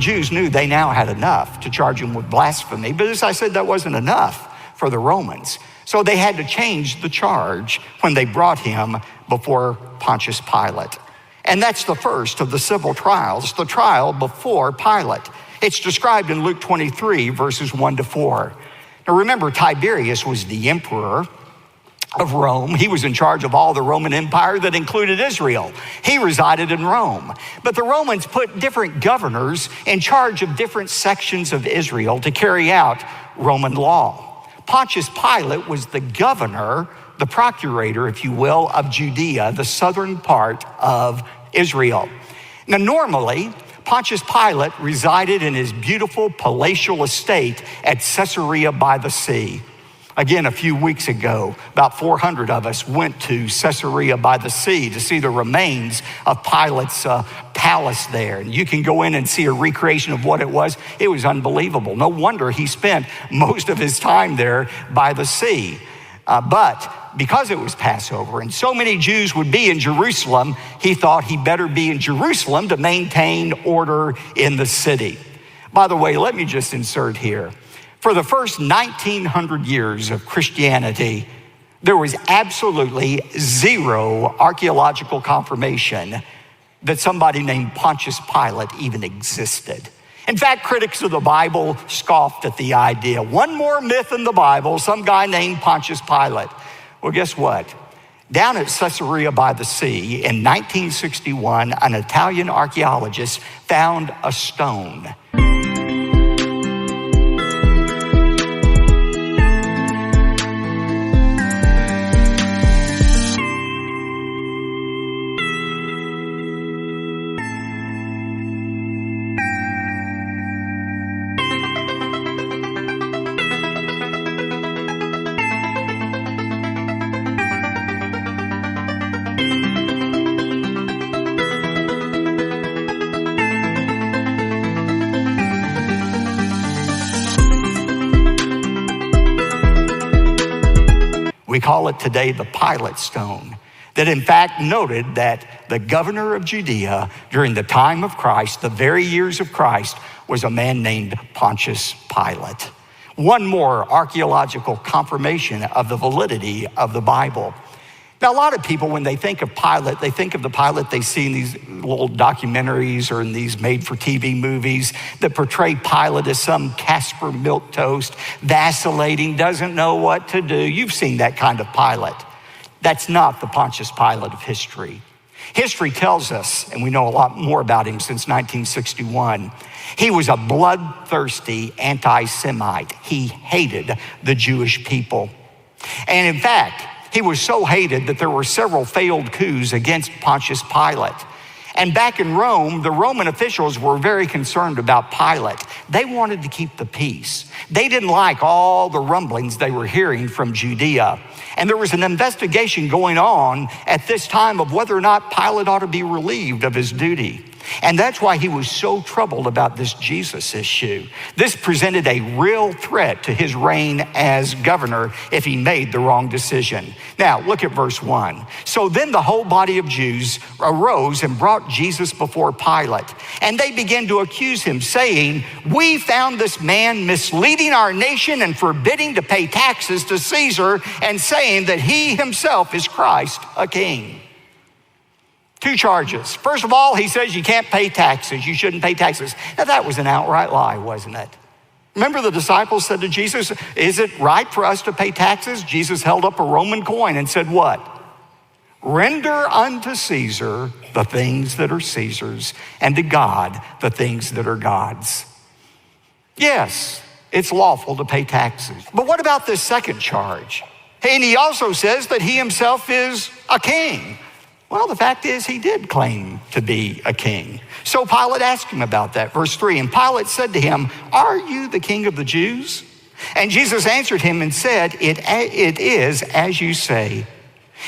Jews knew they now had enough to charge him with blasphemy, but as I said, that wasn't enough for the Romans. So they had to change the charge when they brought him before Pontius Pilate. And that's the first of the civil trials, the trial before Pilate. It's described in Luke 23, verses 1-4. Now remember, Tiberius was the emperor of Rome. He was in charge of all the Roman Empire that included Israel. He resided in Rome. But the Romans put different governors in charge of different sections of Israel to carry out Roman law. Pontius Pilate was the governor, the procurator, if you will, of Judea, the southern part of Israel. Now, normally, Pontius Pilate resided in his beautiful palatial estate at Caesarea by the sea. Again, a few weeks ago, about 400 of us went to Caesarea by the sea to see the remains of Pilate's palace there. And you can go in and see a recreation of what it was. It was unbelievable. No wonder he spent most of his time there by the sea. But because it was Passover and so many Jews would be in Jerusalem, he thought he better be in Jerusalem to maintain order in the city. By the way, let me just insert here. For the first 1900 years of Christianity, there was absolutely zero archaeological confirmation that somebody named Pontius Pilate even existed. In fact, critics of the Bible scoffed at the idea. One more myth in the Bible, some guy named Pontius Pilate. Well, guess what? Down at Caesarea by the sea in 1961, an Italian archaeologist found a stone. We call it today the Pilate Stone, that in fact noted that the governor of Judea during the time of Christ, the very years of Christ, was a man named Pontius Pilate. One more archaeological confirmation of the validity of the Bible. Now, a lot of people, when they think of Pilate, they think of the Pilate they see in these little documentaries or in these made-for-TV movies that portray Pilate as some Casper milquetoast, vacillating, doesn't know what to do. You've seen that kind of Pilate. That's not the Pontius Pilate of history. History tells us, and we know a lot more about him since 1961, he was a bloodthirsty anti-Semite. He hated the Jewish people. And in fact, he was so hated that there were several failed coups against Pontius Pilate. And back in Rome, the Roman officials were very concerned about Pilate. They wanted to keep the peace. They didn't like all the rumblings they were hearing from Judea. And there was an investigation going on at this time of whether or not Pilate ought to be relieved of his duty. And that's why he was so troubled about this Jesus issue. This presented a real threat to his reign as governor if he made the wrong decision. Now, look at verse 1. So then the whole body of Jews arose and brought Jesus before Pilate. And they began to accuse him, saying, "We found this man misleading our nation and forbidding to pay taxes to Caesar, and saying that he himself is Christ, a king." Two charges. First of all, he says you can't pay taxes. You shouldn't pay taxes. Now, that was an outright lie, wasn't it? Remember the disciples said to Jesus, "Is it right for us to pay taxes?" Jesus held up a Roman coin and said what? "Render unto Caesar the things that are Caesar's, and to God the things that are God's." Yes, it's lawful to pay taxes. But what about this second charge? And he also says that he himself is a king. Well, the fact is he did claim to be a king. So Pilate asked him about that. Verse 3, and Pilate said to him, "Are you the king of the Jews?" And Jesus answered him and said, It is as you say.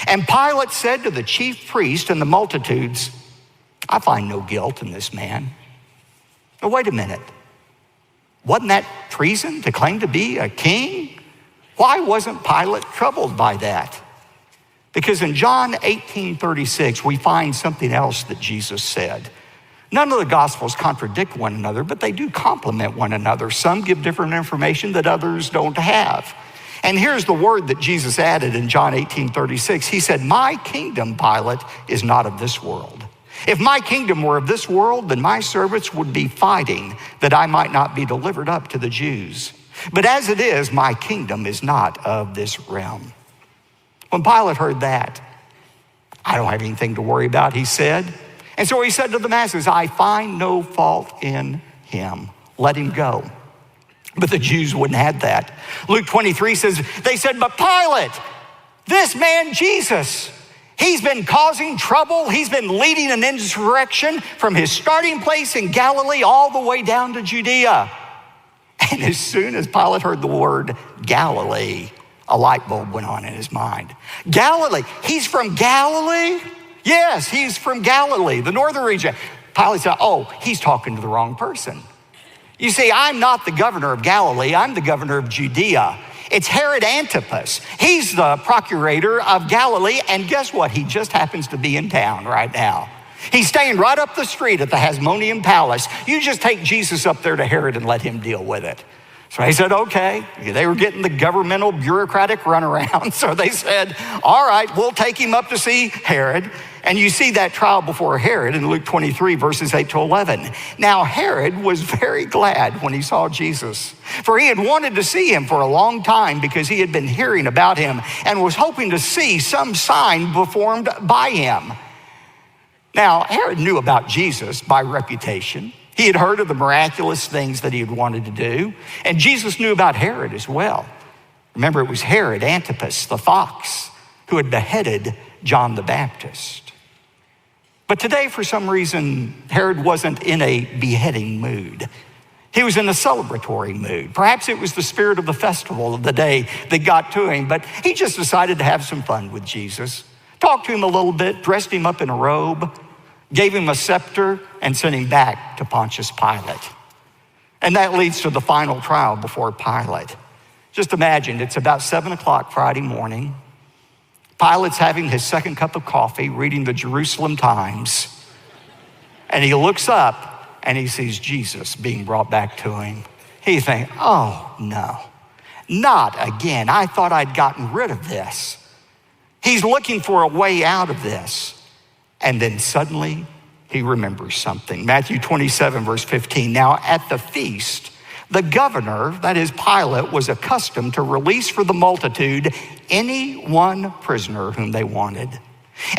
And Pilate said to the chief priest and the multitudes, "I find no guilt in this man." Now, wait a minute. Wasn't that treason to claim to be a king? Why wasn't Pilate troubled by that? Because in John 18:36, we find something else that Jesus said. None of the Gospels contradict one another, but they do complement one another. Some give different information that others don't have. And here's the word that Jesus added in John 18:36. He said, "My kingdom, Pilate, is not of this world. If my kingdom were of this world, then my servants would be fighting that I might not be delivered up to the Jews. But as it is, my kingdom is not of this realm." When Pilate heard that, "I don't have anything to worry about," he said. And so he said to the masses, "I find no fault in him. Let him go." But the Jews wouldn't have that. Luke 23 says, they said, "But Pilate, this man Jesus, he's been causing trouble. He's been leading an insurrection from his starting place in Galilee all the way down to Judea." And as soon as Pilate heard the word Galilee, a light bulb went on in his mind. Galilee, he's from Galilee? Yes, he's from Galilee, the northern region. Pilate said, "Oh, he's talking to the wrong person. You see, I'm not the governor of Galilee, I'm the governor of Judea. It's Herod Antipas. He's the procurator of Galilee, and guess what? He just happens to be in town right now. He's staying right up the street at the Hasmonean Palace. You just take Jesus up there to Herod and let him deal with it." So he said, okay. They were getting the governmental bureaucratic runaround. So they said, all right, we'll take him up to see Herod. And you see that trial before Herod in Luke 23, verses 8 to 11. Now, Herod was very glad when he saw Jesus, for he had wanted to see him for a long time because he had been hearing about him and was hoping to see some sign performed by him. Now, Herod knew about Jesus by reputation. He had heard of the miraculous things that he had wanted to do, and Jesus knew about Herod as well. Remember, it was Herod Antipas, the fox, who had beheaded John the Baptist. But today, for some reason, Herod wasn't in a beheading mood. He was in a celebratory mood. Perhaps it was the spirit of the festival of the day that got to him, but he just decided to have some fun with Jesus. Talked to him a little bit, dressed him up in a robe, gave him a scepter, and sent him back to Pontius Pilate. And that leads to the final trial before Pilate. Just imagine, it's about 7 o'clock Friday morning. Pilate's having his second cup of coffee, reading the Jerusalem Times. And he looks up and he sees Jesus being brought back to him. He thinks, oh no, not again. I thought I'd gotten rid of this. He's looking for a way out of this. And then suddenly he remembers something. Matthew 27, verse 15. Now at the feast, the governor, that is Pilate, was accustomed to release for the multitude any one prisoner whom they wanted.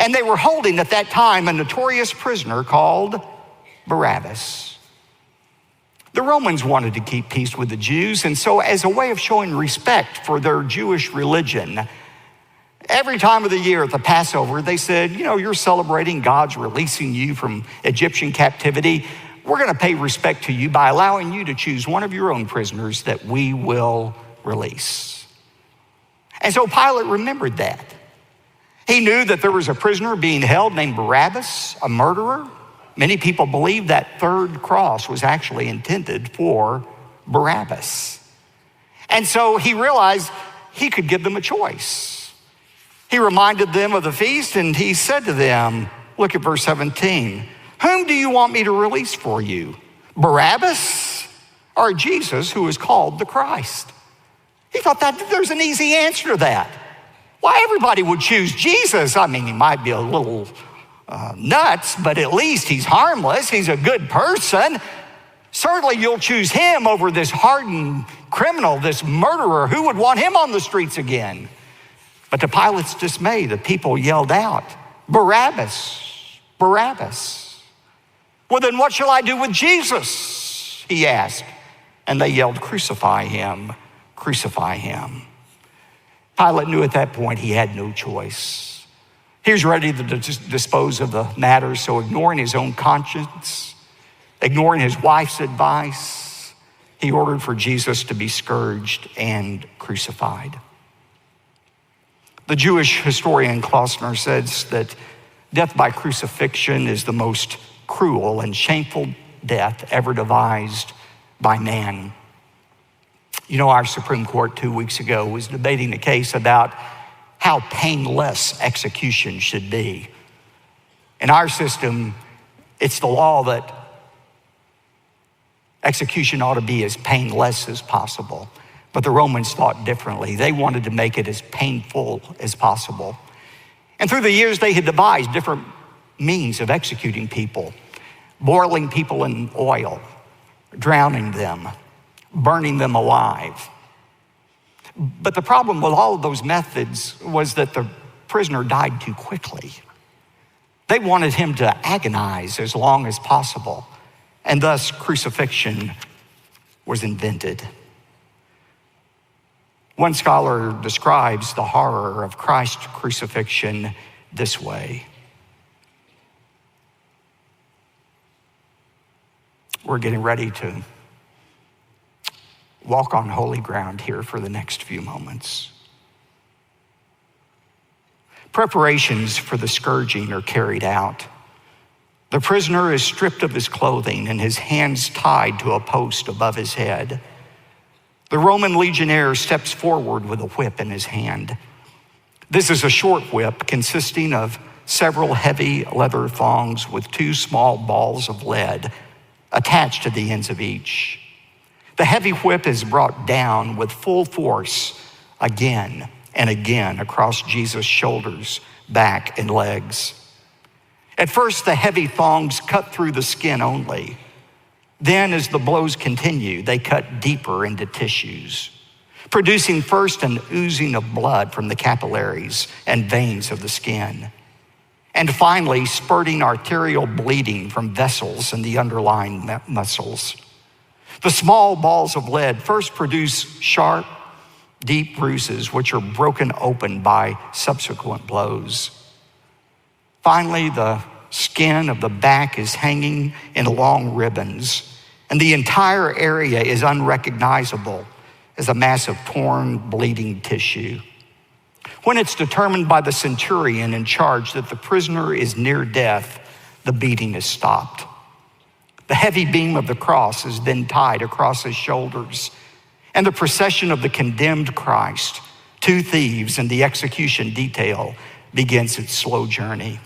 And they were holding at that time a notorious prisoner called Barabbas. The Romans wanted to keep peace with the Jews, and so as a way of showing respect for their Jewish religion, every time of the year at the Passover, they said, you know, you're celebrating God's releasing you from Egyptian captivity. We're going to pay respect to you by allowing you to choose one of your own prisoners that we will release. And so Pilate remembered that. He knew that there was a prisoner being held named Barabbas, a murderer. Many people believe that third cross was actually intended for Barabbas. And so he realized he could give them a choice. He reminded them of the feast, and he said to them, look at verse 17, whom do you want me to release for you? Barabbas or Jesus, who is called the Christ? He thought that there's an easy answer to that. Why everybody would choose Jesus? I mean, he might be a little nuts, but at least he's harmless. He's a good person. Certainly you'll choose him over this hardened criminal, this murderer. Who would want him on the streets again? But to Pilate's dismay, the people yelled out, Barabbas, Barabbas. Well, then what shall I do with Jesus? He asked. And they yelled, crucify him, crucify him. Pilate knew at that point he had no choice. He was ready to dispose of the matter, so ignoring his own conscience, ignoring his wife's advice, he ordered for Jesus to be scourged and crucified. The Jewish historian Klausner says that death by crucifixion is the most cruel and shameful death ever devised by man. You know, our Supreme Court 2 weeks ago was debating a case about how painless execution should be. In our system, it's the law that Execution ought to be as painless as possible. But the Romans thought differently. They wanted to make it as painful as possible. And through the years, they had devised different means of executing people, boiling people in oil, drowning them, burning them alive. But the problem with all of those methods was that the prisoner died too quickly. They wanted him to agonize as long as possible, and thus crucifixion was invented. One scholar describes the horror of Christ's crucifixion this way. We're getting ready to walk on holy ground here for the next few moments. Preparations for the scourging are carried out. The prisoner is stripped of his clothing and his hands tied to a post above his head. The Roman legionnaire steps forward with a whip in his hand. This is a short whip consisting of several heavy leather thongs with 2 small balls of lead attached to the ends of each. The heavy whip is brought down with full force again and again across Jesus' shoulders, back, and legs. At first, the heavy thongs cut through the skin only. Then, as the blows continue, they cut deeper into tissues, producing first an oozing of blood from the capillaries and veins of the skin, and finally spurting arterial bleeding from vessels and the underlying muscles. The small balls of lead first produce sharp, deep bruises which are broken open by subsequent blows. Finally, the skin of the back is hanging in long ribbons, and the entire area is unrecognizable as a mass of torn, bleeding tissue. When it's determined by the centurion in charge that the prisoner is near death, the beating is stopped. The heavy beam of the cross is then tied across his shoulders, and the procession of the condemned Christ, 2 thieves, and the execution detail begins its slow journey.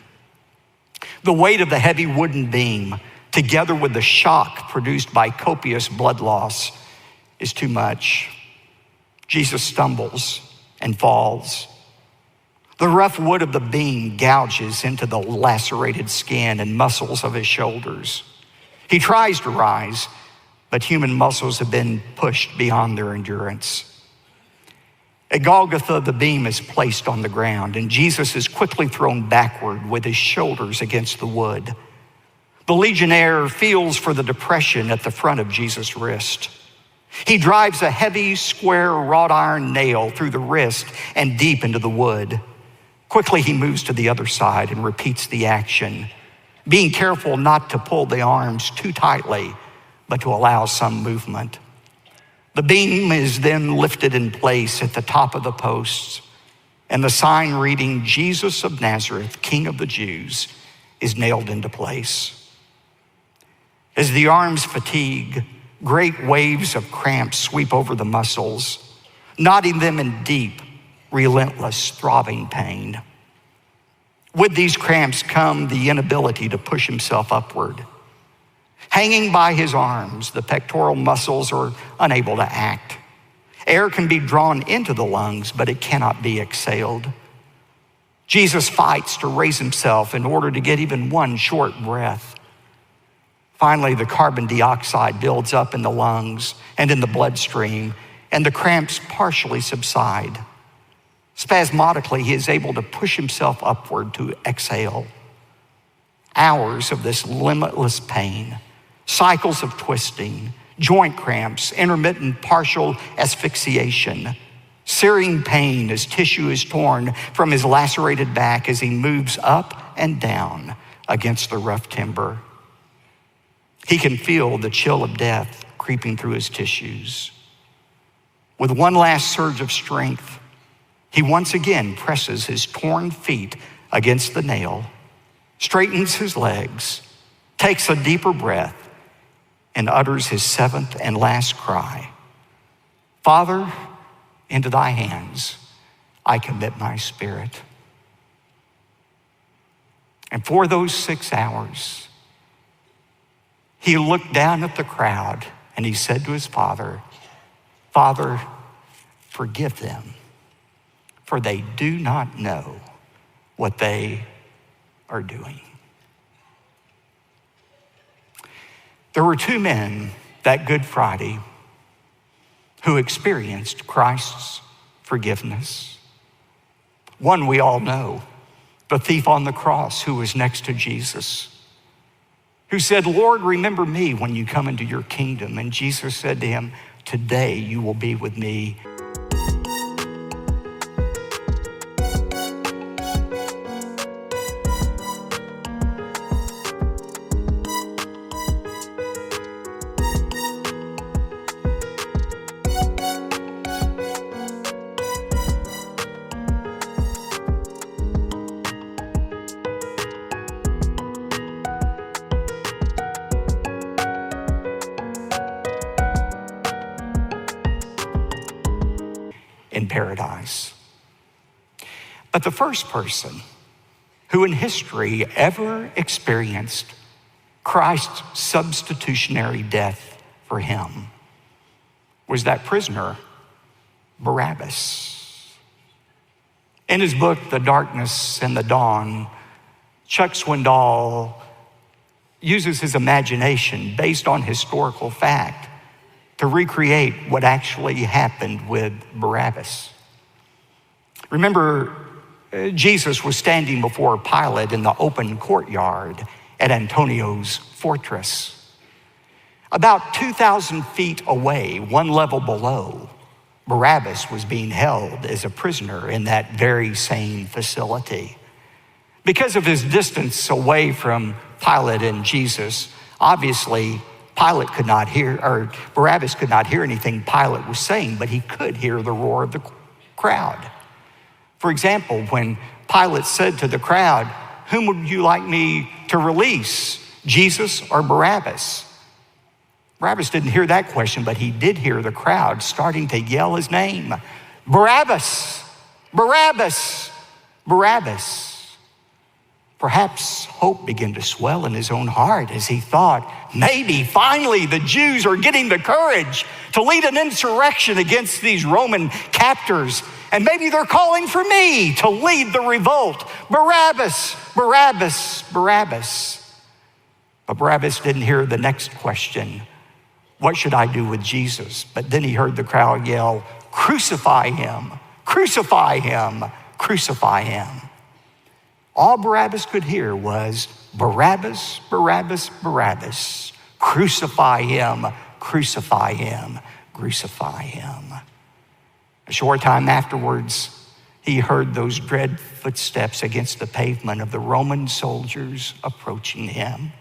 The weight of the heavy wooden beam, together with the shock produced by copious blood loss, is too much. Jesus stumbles and falls. The rough wood of the beam gouges into the lacerated skin and muscles of his shoulders. He tries to rise, but human muscles have been pushed beyond their endurance. At Golgotha, the beam is placed on the ground, and Jesus is quickly thrown backward with his shoulders against the wood. The legionnaire feels for the depression at the front of Jesus' wrist. He drives a heavy, square wrought iron nail through the wrist and deep into the wood. Quickly, he moves to the other side and repeats the action, being careful not to pull the arms too tightly, but to allow some movement. The beam is then lifted in place at the top of the posts, and the sign reading, Jesus of Nazareth, King of the Jews, is nailed into place. As the arms fatigue, great waves of cramps sweep over the muscles, knotting them in deep, relentless, throbbing pain. With these cramps come the inability to push himself upward. Hanging by his arms, the pectoral muscles are unable to act. Air can be drawn into the lungs, but it cannot be exhaled. Jesus fights to raise himself in order to get even one short breath. Finally, the carbon dioxide builds up in the lungs and in the bloodstream, and the cramps partially subside. Spasmodically, he is able to push himself upward to exhale. Hours of this limitless pain, cycles of twisting, joint cramps, intermittent partial asphyxiation, searing pain as tissue is torn from his lacerated back as he moves up and down against the rough timber. He can feel the chill of death creeping through his tissues. With one last surge of strength, he once again presses his torn feet against the nail, straightens his legs, takes a deeper breath, and utters his 7th and last cry. Father, into thy hands I commit my spirit. And for those 6 hours, he looked down at the crowd and he said to his father, "Father, forgive them, for they do not know what they are doing." There were two men that Good Friday who experienced Christ's forgiveness. One we all know, the thief on the cross who was next to Jesus, who said, "Lord, remember me when you come into your kingdom." And Jesus said to him, "Today you will be with me." In paradise. But the first person who in history ever experienced Christ's substitutionary death for him was that prisoner, Barabbas. In his book, The Darkness and the Dawn, Chuck Swindoll uses his imagination based on historical fact to recreate what actually happened with Barabbas. Remember, Jesus was standing before Pilate in the open courtyard at Antonio's fortress. About 2,000 feet away, one level below, Barabbas was being held as a prisoner in that very same facility. Because of his distance away from Pilate and Jesus, obviously, Barabbas could not hear anything Pilate was saying, but he could hear the roar of the crowd. For example, when Pilate said to the crowd, "Whom would you like me to release, Jesus or Barabbas?" Barabbas didn't hear that question, but he did hear the crowd starting to yell his name, "Barabbas, Barabbas, Barabbas." Perhaps hope began to swell in his own heart as he thought, maybe finally the Jews are getting the courage to lead an insurrection against these Roman captors. And maybe they're calling for me to lead the revolt. Barabbas, Barabbas, Barabbas. But Barabbas didn't hear the next question. What should I do with Jesus? But then he heard the crowd yell, "Crucify him, crucify him, crucify him." All Barabbas could hear was, "Barabbas, Barabbas, Barabbas, crucify him, crucify him, crucify him." A short time afterwards, he heard those dread footsteps against the pavement of the Roman soldiers approaching him.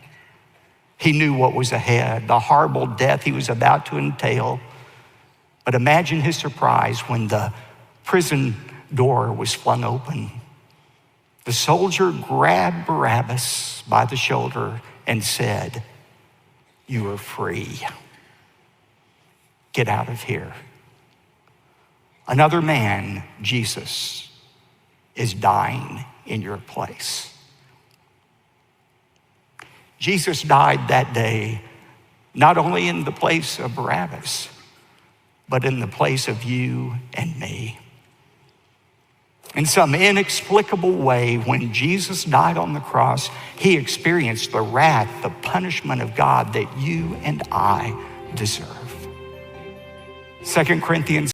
He knew what was ahead, the horrible death he was about to entail. But imagine his surprise when the prison door was flung open. The soldier grabbed Barabbas by the shoulder and said, "You are free. Get out of here." Another man, Jesus, is dying in your place. Jesus died that day, not only in the place of Barabbas, but in the place of you and me. In some inexplicable way, when Jesus died on the cross, he experienced the wrath, the punishment of God that you and I deserve. 2 Corinthians